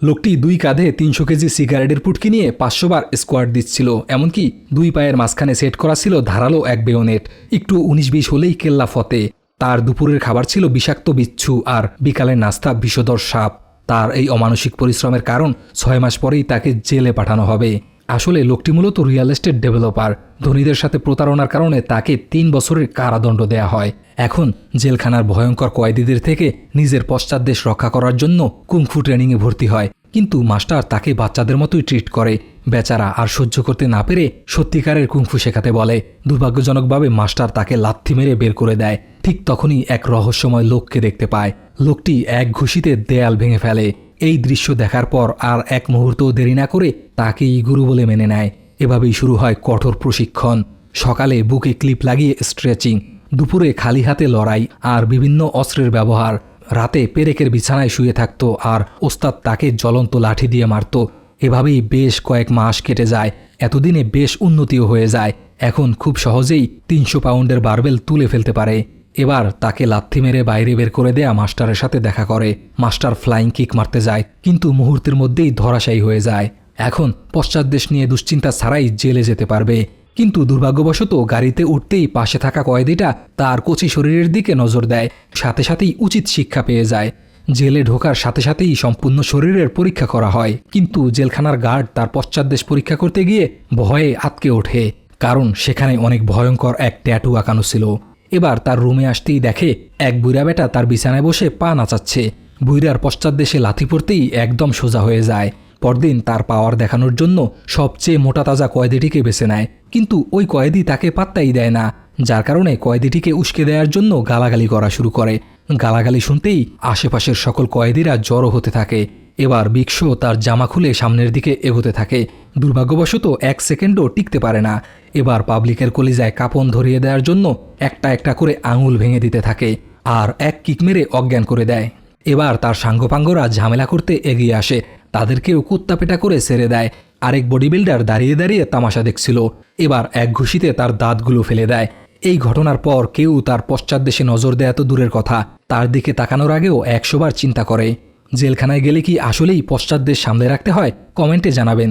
লোকটি 2 কাঁধে 300 কেজি সিগারেটের পুটকি নিয়ে 500 বার স্কোয়াট দিচ্ছিল, এমনকি 2 পায়ের মাঝখানে সেট করা ছিল ধারালো এক বেয়োনেট। একটু 19-20 হলেই কেল্লা ফতে। তার দুপুরের খাবার ছিল বিষাক্ত বিচ্ছু, আর বিকালের নাস্তা বিষধর সাপ। তার এই অমানসিক পরিশ্রমের কারণ 6 মাস পরেই তাকে জেলে পাঠানো হবে। আসলে লোকটি মূলত রিয়েল এস্টেট ডেভেলপার। ধনীদের সাথে প্রতারণার কারণে তাকে 3 বছরের কারাদণ্ড দেয়া হয়। এখন জেলখানার ভয়ঙ্কর কয়েদিদের থেকে নিজের পশ্চাৎদেশ রক্ষা করার জন্য কুংফু ট্রেনিংয়ে ভর্তি হয়। কিন্তু মাস্টার তাকে বাচ্চাদের মতোই ট্রিট করে। বেচারা আর সহ্য করতে না পেরে সত্যিকারের কুংফু শেখাতে বলে। দুর্ভাগ্যজনকভাবে মাস্টার তাকে লাথি মেরে বের করে দেয়। ঠিক তখনই এক রহস্যময় লোককে দেখতে পায়। লোকটি এক ঘুষিতে দেয়াল ভেঙে ফেলে। এই দৃশ্য দেখার পর আর এক মুহূর্তও দেরি না করে তাকেই গুরু বলে মেনে নেয়। এভাবেই শুরু হয় কঠোর প্রশিক্ষণ। সকালে বুকে ক্লিপ লাগিয়ে স্ট্রেচিং, দুপুরে খালি হাতে লড়াই আর বিভিন্ন অস্ত্রের ব্যবহার, রাতে পেরেকের বিছানায় শুয়ে থাকত আর ওস্তাদ তাকে জ্বলন্ত লাঠি দিয়ে মারত। এভাবেই বেশ কয়েক মাস কেটে যায়। এতদিনে বেশ উন্নতিও হয়ে যায়। এখন খুব সহজেই 300 পাউন্ডের বারবেল তুলে ফেলতে পারে। এবার তাকে লাথি মেরে বাইরে বের করে দেয়া মাস্টারের সাথে দেখা করে। মাস্টার ফ্লাইং কিক মারতে যায়, কিন্তু মুহূর্তের মধ্যেই ধরাশায়ী হয়ে যায়। এখন পশ্চাৎদেশ নিয়ে দুশ্চিন্তা ছাড়াই জেলে যেতে পারবে। কিন্তু দুর্ভাগ্যবশত গাড়িতে উঠতেই পাশে থাকা কয়েদিটা তার কচি শরীরের দিকে নজর দেয়। সাথে সাথেই উচিত শিক্ষা পেয়ে যায়। জেলে ঢোকার সাথে সাথেই সম্পূর্ণ শরীরের পরীক্ষা করা হয়। কিন্তু জেলখানার গার্ড তার পশ্চাৎদেশ পরীক্ষা করতে গিয়ে ভয়ে আটকে ওঠে, কারণ সেখানে অনেক ভয়ঙ্কর এক ট্যাটু আঁকানো ছিল। এবার তার রুমে আসতেই দেখে এক বুইড়া বেটা তার বিছানায় বসে পা নাচাচ্ছে। বুইড়ার পশ্চাৎদেশে লাথি পড়তেই একদম সোজা হয়ে যায়। পরদিন তার পাওয়ার দেখানোর জন্য সবচেয়ে মোটা তাজা কয়েদিটিকে বেছে নেয়, কিন্তু ওই কয়েদি তাকে পাত্তাই দেয় না। যার কারণে কয়েদিটিকে উস্কে দেওয়ার জন্য গালাগালি করা শুরু করে। গালাগালি শুনতেই আশেপাশের সকল কয়েদিরা জড়ো হতে থাকে। এবার বিক্ষ তার জামা খুলে সামনের দিকে এগোতে থাকে। দুর্ভাগ্যবশত 1 সেকেন্ডও টিকতে পারে না। এবার পাবলিকের কলিজায় কাঁপন ধরিয়ে দেওয়ার জন্য একটা একটা করে আঙুল ভেঙে দিতে থাকে আর এক কিক মেরে অজ্ঞান করে দেয়। এবার তার সাঙ্গপাঙ্গরা ঝামেলা করতে এগিয়ে আসে। তাদেরকেও কুত্তাপেটা করে ছেড়ে দেয়। আরেক বডি বিল্ডার দাঁড়িয়ে দাঁড়িয়ে তামাশা দেখছিল। এবার এক ঘুষিতে তার দাঁতগুলো ফেলে দেয়। এই ঘটনার পর কেউ তার পশ্চাৎদেশে নজর দেয়া তো দূরের কথা, তার দিকে তাকানোর আগেও 100 বার চিন্তা করে। জেলখানায় গেলে কি আসলেই পশ্চাৎদেশ সামলে রাখতে হয়? কমেন্টে জানাবেন।